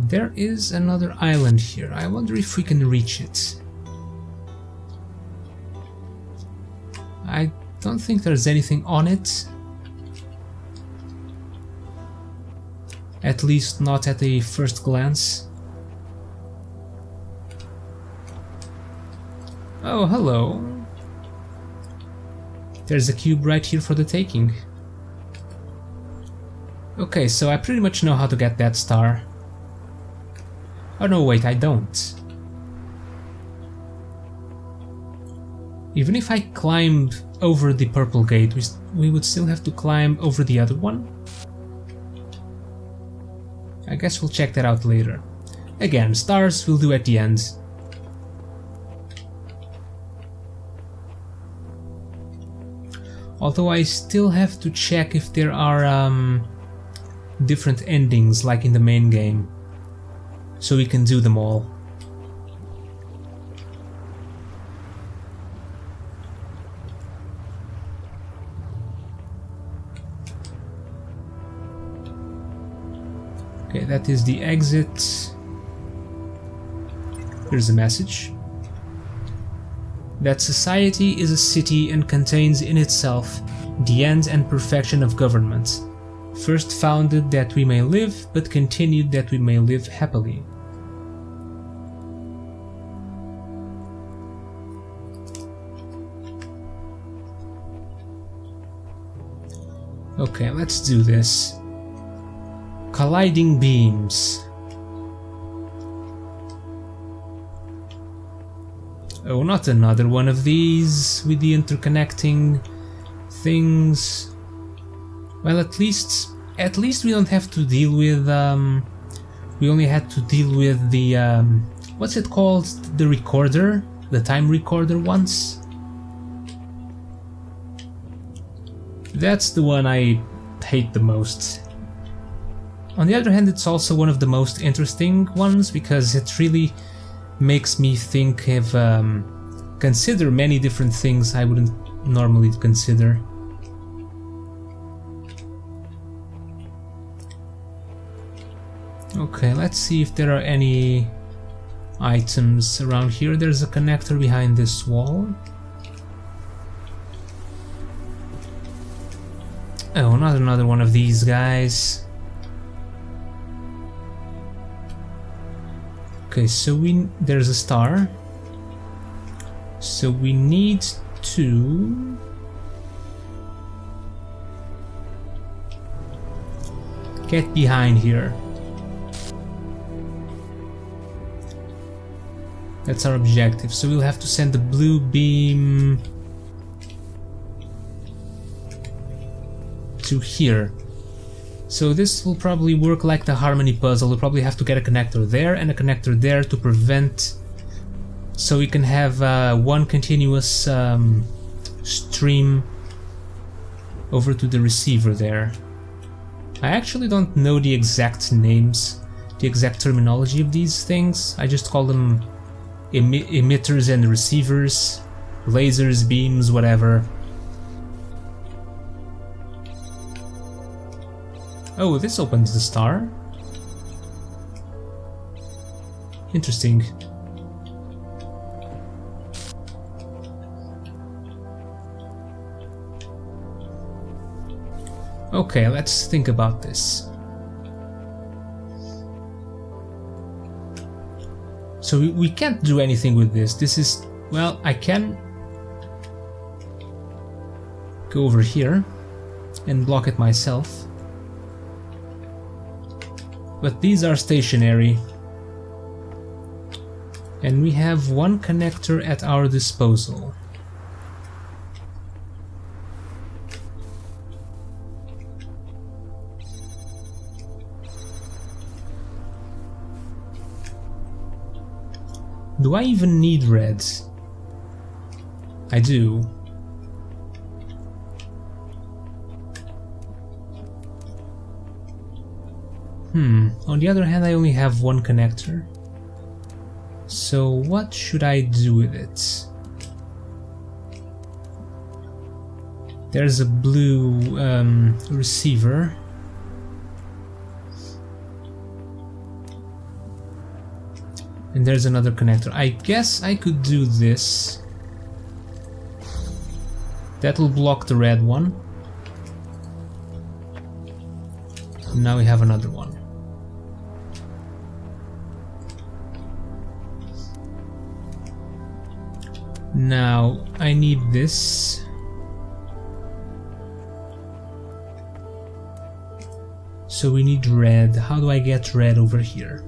There is another island here. I wonder if we can reach it. I don't think there's anything on it. At least not at a first glance. Oh, hello. There's a cube right here for the taking. Okay, so I pretty much know how to get that star. Oh no, wait, I don't. Even if I climbed over the purple gate, we would still have to climb over the other one? I guess we'll check that out later. Again, stars we'll do at the end. Although I still have to check if there are different endings like in the main game, so we can do them all. Okay, that is the exit. Here's a message. That society is a city and contains in itself the end and perfection of government. First founded that we may live, but continued that we may live happily. Okay, let's do this. Colliding beams. Oh, not another one of these with the interconnecting things. Well, at least we don't have to deal with we only had to deal with the what's it called? The recorder, the time recorder once. That's the one I hate the most. On the other hand, it's also one of the most interesting ones because it really makes me think of consider many different things I wouldn't normally consider. Okay, let's see if there are any items around here. There's a connector behind this wall. Oh, not another one of these guys. Okay, so there's a star. So we need to get behind here. That's our objective. So we'll have to send the blue beam to here. So this will probably work like the harmony puzzle. We'll probably have to get a connector there and a connector there to prevent, so we can have one continuous stream over to the receiver there. I actually don't know the exact names, the exact terminology of these things. I just call them emitters and receivers, lasers, beams, whatever. Oh, this opens the star. Interesting. Okay, let's think about this. So we can't do anything with this. This is... well, I can go over here and block it myself. But these are stationary. And we have one connector at our disposal. Do I even need reds? I do. On the other hand, I only have one connector. So what should I do with it? There's a blue receiver. And there's another connector. I guess I could do this. That will block the red one. Now we have another one. Now I need this. So we need red. How do I get red over here?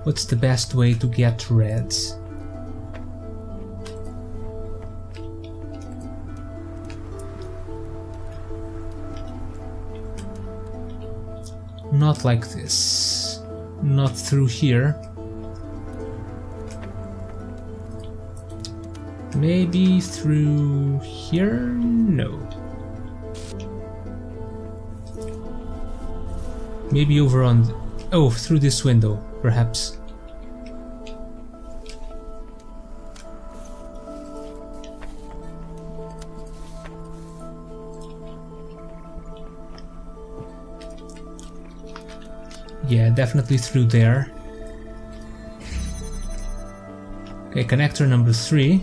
What's the best way to get red? Not like this. Not through here. Maybe through here? No. Maybe over on... oh, through this window, perhaps. Yeah, definitely through there. Okay, connector number 3.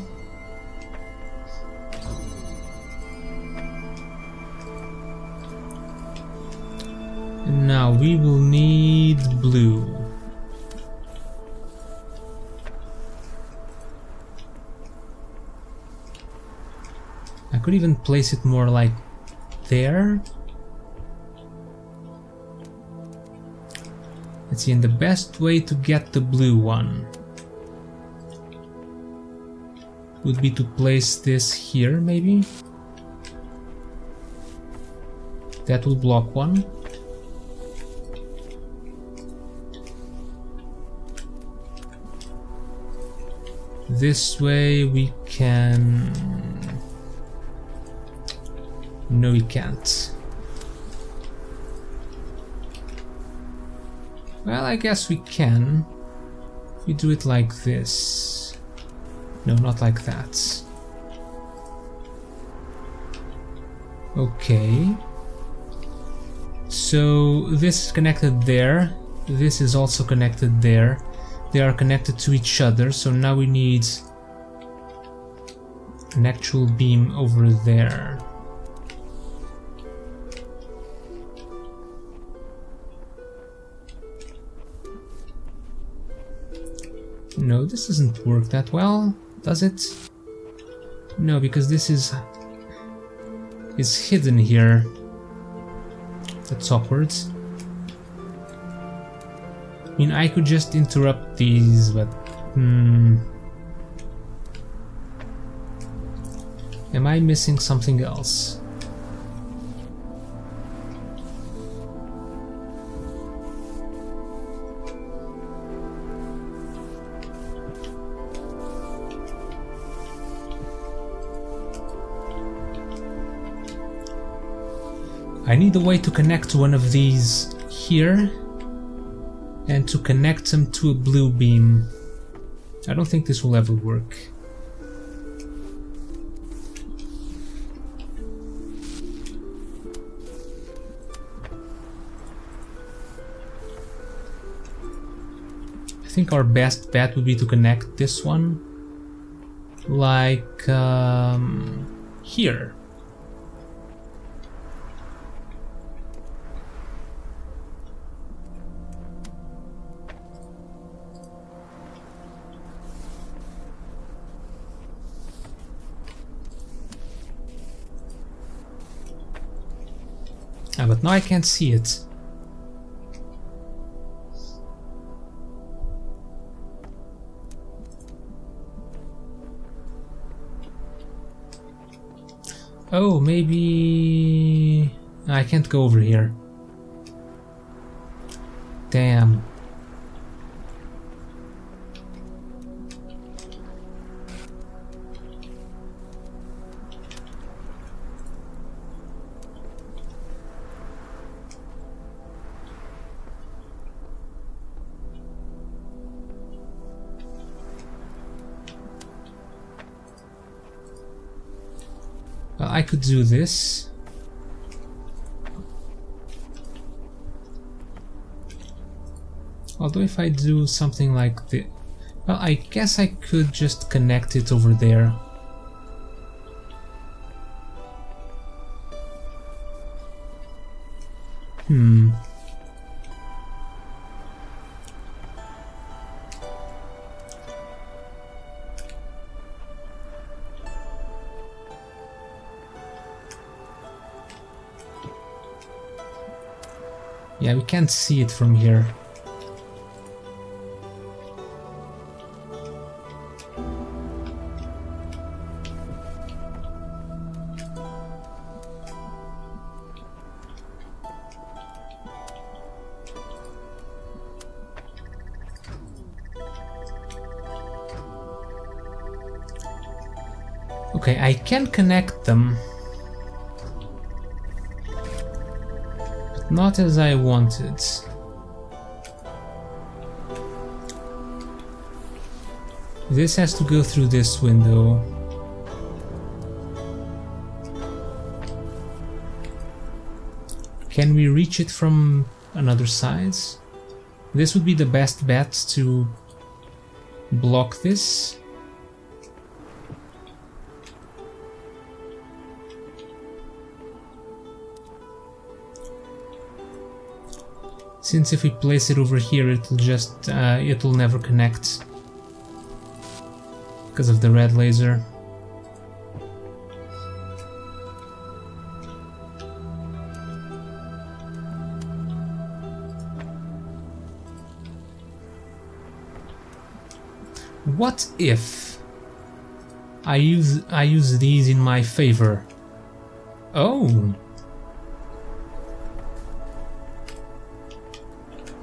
And now we will need blue. I could even place it more like there. Let's see, and the best way to get the blue one would be to place this here, maybe. That will block one. This way we can... no, we can't. Well, I guess we can. If we do it like this. No, not like that. Okay. So this is connected there. This is also connected there. They are connected to each other, so now we need an actual beam over there. No, this doesn't work that well, does it? No, because this is hidden here. That's awkward. I mean, I could just interrupt these, but... am I missing something else? I need a way to connect one of these here and to connect them to a blue beam. I don't think this will ever work. I think our best bet would be to connect this one like here. But now I can't see it. Oh, maybe... I can't go over here. Damn. I could do this. Although if I do something like this... Well, I guess I could just connect it over there. Yeah, we can't see it from here. Okay, I can connect them. But not as I wanted. This has to go through this window. Can we reach it from another side? This would be the best bet to block this. Since if we place it over here, it'll never connect because of the red laser. What if I use these in my favor? Oh.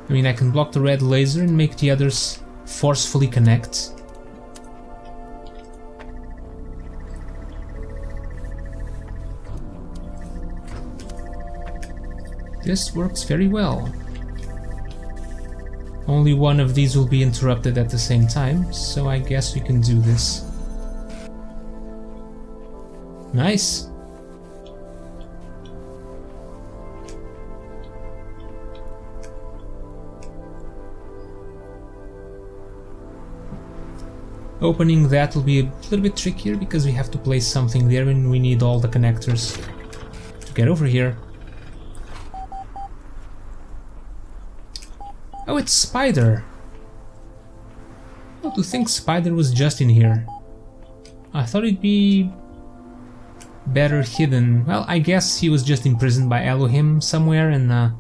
I mean, I can block the red laser and make the others forcefully connect. This works very well. Only one of these will be interrupted at the same time, so I guess we can do this. Nice! Opening that will be a little bit trickier because we have to place something there and we need all the connectors to get over here. Oh, it's Spider! Oh, to think Spider was just in here. I thought it'd be better hidden. Well, I guess he was just imprisoned by Elohim somewhere and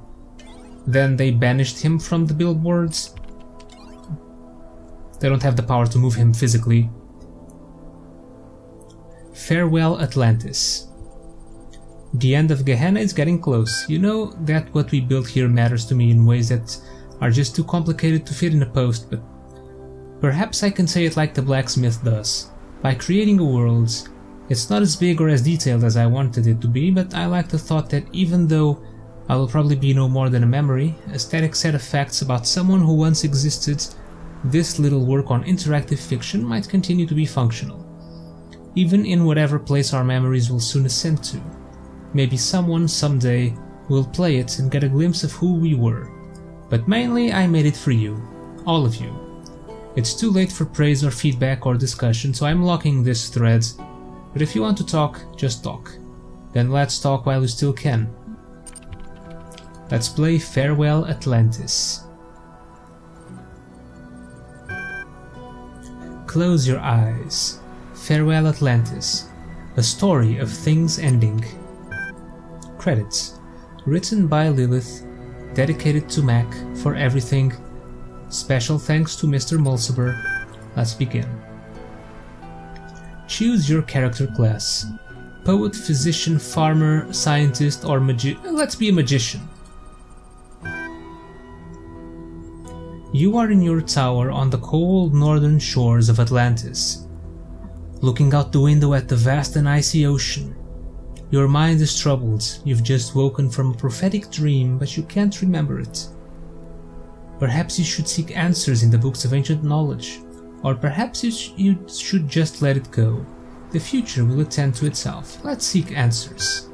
then they banished him from the billboards. They don't have the power to move him physically. Farewell, Atlantis. The end of Gehenna is getting close. You know that what we built here matters to me in ways that are just too complicated to fit in a post, but perhaps I can say it like the blacksmith does. By creating a world, it's not as big or as detailed as I wanted it to be, but I like the thought that even though I will probably be no more than a memory, a static set of facts about someone who once existed, this little work on interactive fiction might continue to be functional, even in whatever place our memories will soon ascend to. Maybe someone, someday, will play it and get a glimpse of who we were. But mainly I made it for you, all of you. It's too late for praise or feedback or discussion, so I'm locking this thread. But if you want to talk, just talk. Then let's talk while we still can. Let's play Farewell Atlantis. Close your eyes. Farewell Atlantis. A story of things ending. Credits. Written by Lilith. Dedicated to Mac for everything. Special thanks to Mr. Mulciber. Let's begin. Choose your character class. Poet, physician, farmer, scientist, or let's be a magician. You are in your tower on the cold northern shores of Atlantis, looking out the window at the vast and icy ocean. Your mind is troubled. You've just woken from a prophetic dream, but you can't remember it. Perhaps you should seek answers in the books of ancient knowledge, or perhaps you should just let it go. The future will attend to itself. Let's seek answers.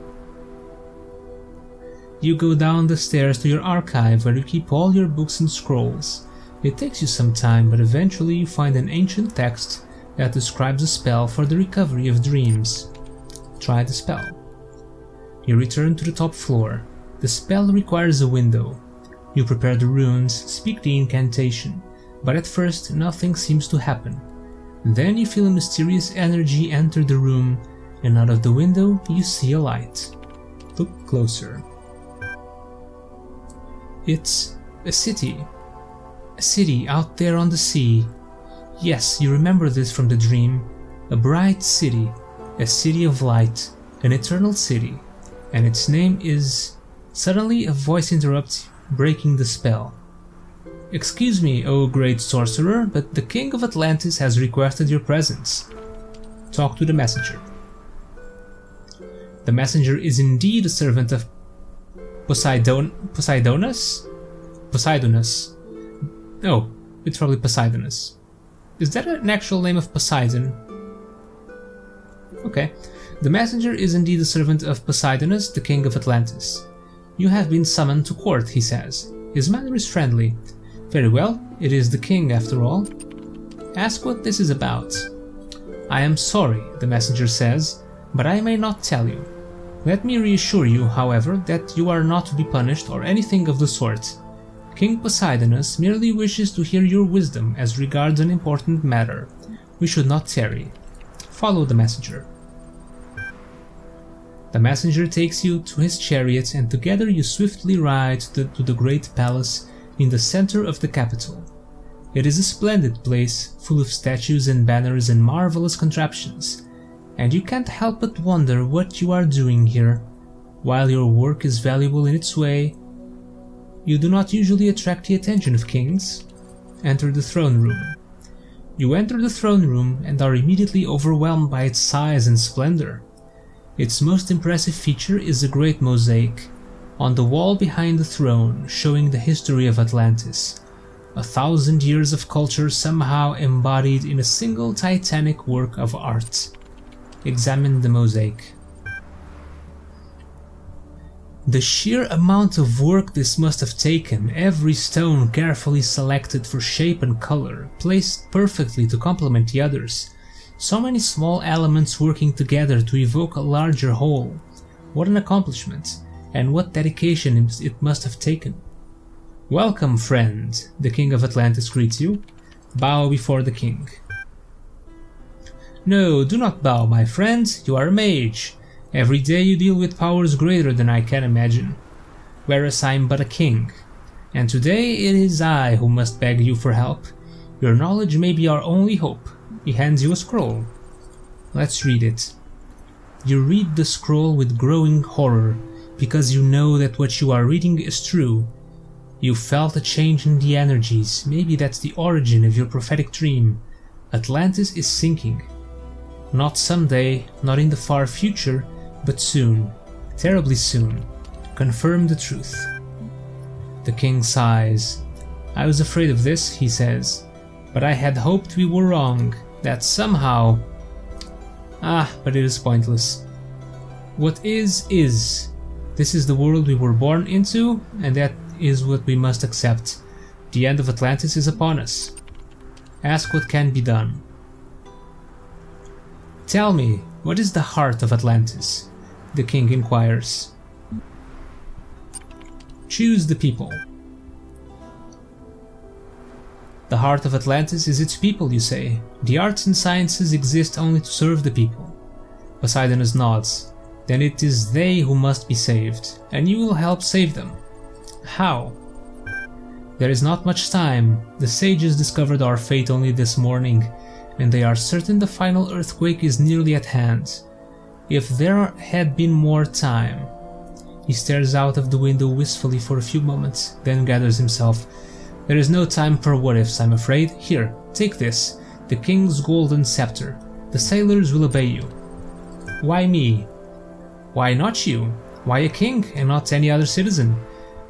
You go down the stairs to your archive where you keep all your books and scrolls. It takes you some time, but eventually you find an ancient text that describes a spell for the recovery of dreams. Try the spell. You return to the top floor. The spell requires a window. You prepare the runes, speak the incantation, but at first nothing seems to happen. Then you feel a mysterious energy enter the room, and out of the window you see a light. Look closer. It's a city. A city out there on the sea. Yes, you remember this from the dream. A bright city, a city of light, an eternal city, and its name is... Suddenly a voice interrupts, breaking the spell. Excuse me, O great sorcerer, but the King of Atlantis has requested your presence. Talk to the messenger. The messenger is indeed a servant of Poseidonus? Oh, it's probably Poseidonus. Is that an actual name of Poseidon? Okay. The messenger is indeed a servant of Poseidonus, the king of Atlantis. You have been summoned to court, he says. His manner is friendly. Very well, it is the king after all. Ask what this is about. I am sorry, the messenger says, but I may not tell you. Let me reassure you, however, that you are not to be punished or anything of the sort. King Poseidonus merely wishes to hear your wisdom as regards an important matter. We should not tarry. Follow the messenger. The messenger takes you to his chariot, and together you swiftly ride to the great palace in the center of the capital. It is a splendid place, full of statues and banners and marvelous contraptions, and you can't help but wonder what you are doing here. While your work is valuable in its way, you do not usually attract the attention of kings. Enter the throne room. You enter the throne room and are immediately overwhelmed by its size and splendor. Its most impressive feature is a great mosaic on the wall behind the throne, showing the history of Atlantis. 1,000 years of culture somehow embodied in a single titanic work of art. Examine the mosaic. The sheer amount of work this must have taken, every stone carefully selected for shape and color, placed perfectly to complement the others. So many small elements working together to evoke a larger whole. What an accomplishment, and what dedication it must have taken. Welcome, friend, the King of Atlantis greets you. Bow before the king. No, do not bow, my friend, you are a mage. Every day you deal with powers greater than I can imagine, whereas I am but a king. And today it is I who must beg you for help. Your knowledge may be our only hope. He hands you a scroll. Let's read it. You read the scroll with growing horror, because you know that what you are reading is true. You felt a change in the energies, maybe that's the origin of your prophetic dream. Atlantis is sinking. Not someday, not in the far future, but soon, terribly soon. Confirm the truth. The king sighs. I was afraid of this, he says, but I had hoped we were wrong, that somehow... but it is pointless. What is. This is the world we were born into, and that is what we must accept. The end of Atlantis is upon us. Ask what can be done. Tell me, what is the heart of Atlantis? The king inquires. Choose the people. The heart of Atlantis is its people, you say. The arts and sciences exist only to serve the people. Poseidonus nods. Then it is they who must be saved, and you will help save them. How? There is not much time. The sages discovered our fate only this morning, and they are certain the final earthquake is nearly at hand. If there had been more time... He stares out of the window wistfully for a few moments, then gathers himself. There is no time for what-ifs, I'm afraid. Here, take this, the king's golden scepter. The sailors will obey you. Why me? Why not you? Why a king and not any other citizen?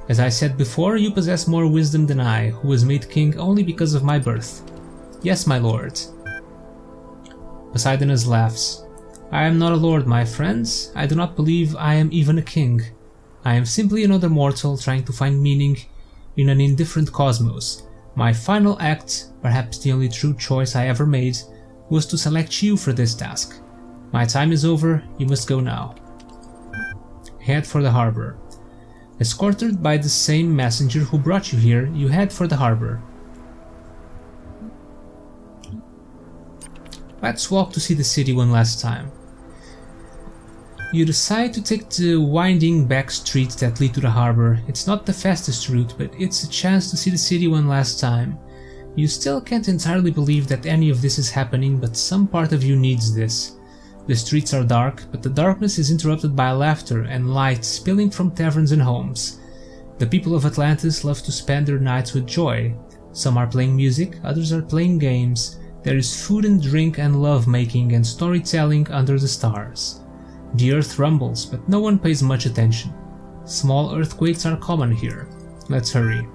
As I said before, you possess more wisdom than I, who was made king only because of my birth. Yes, my lord. Poseidonus laughs. I am not a lord, my friends. I do not believe I am even a king. I am simply another mortal trying to find meaning in an indifferent cosmos. My final act, perhaps the only true choice I ever made, was to select you for this task. My time is over, you must go now. Head for the harbor. Escorted by the same messenger who brought you here, you head for the harbor. Let's walk to see the city one last time. You decide to take the winding back streets that lead to the harbor. It's not the fastest route, but it's a chance to see the city one last time. You still can't entirely believe that any of this is happening, but some part of you needs this. The streets are dark, but the darkness is interrupted by laughter and light spilling from taverns and homes. The people of Atlantis love to spend their nights with joy. Some are playing music, others are playing games. There is food and drink and love-making and storytelling under the stars. The earth rumbles, but no one pays much attention. Small earthquakes are common here. Let's hurry.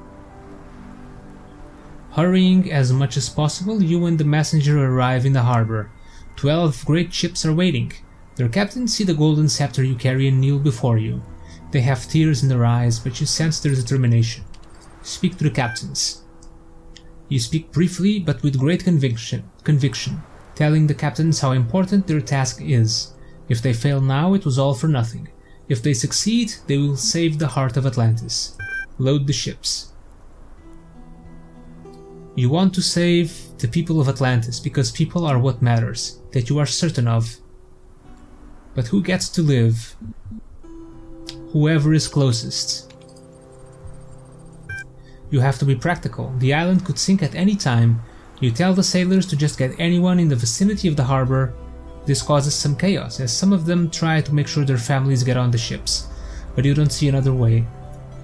Hurrying as much as possible, you and the messenger arrive in the harbor. 12 great ships are waiting. Their captains see the golden scepter you carry and kneel before you. They have tears in their eyes, but you sense their determination. Speak to the captains. You speak briefly, but with great conviction, telling the captains how important their task is. If they fail now, it was all for nothing. If they succeed, they will save the heart of Atlantis. Load the ships. You want to save the people of Atlantis because people are what matters, that you are certain of. But who gets to live? Whoever is closest. You have to be practical. The island could sink at any time. You tell the sailors to just get anyone in the vicinity of the harbor. This causes some chaos, as some of them try to make sure their families get on the ships, but you don't see another way.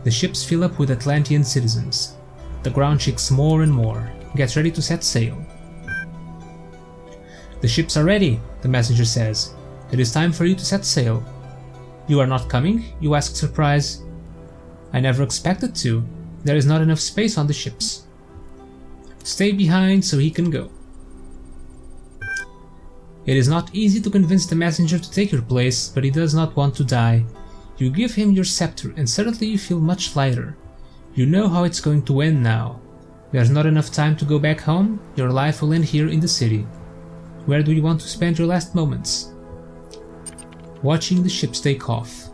The ships fill up with Atlantean citizens. The ground shakes more and more. Get ready to set sail. The ships are ready, the messenger says. It is time for you to set sail. You are not coming? You ask, surprised. I never expected to. There is not enough space on the ships. Stay behind so he can go. It is not easy to convince the messenger to take your place, but he does not want to die. You give him your scepter and suddenly you feel much lighter. You know how it's going to end now. There's not enough time to go back home, your life will end here in the city. Where do you want to spend your last moments? Watching the ships take off.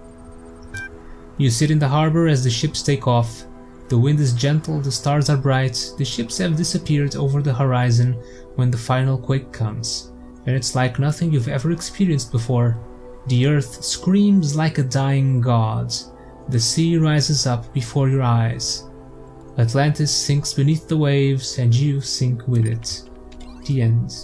You sit in the harbor as the ships take off. The wind is gentle, the stars are bright, the ships have disappeared over the horizon when the final quake comes. And it's like nothing you've ever experienced before. The earth screams like a dying god. The sea rises up before your eyes. Atlantis sinks beneath the waves and you sink with it. The end.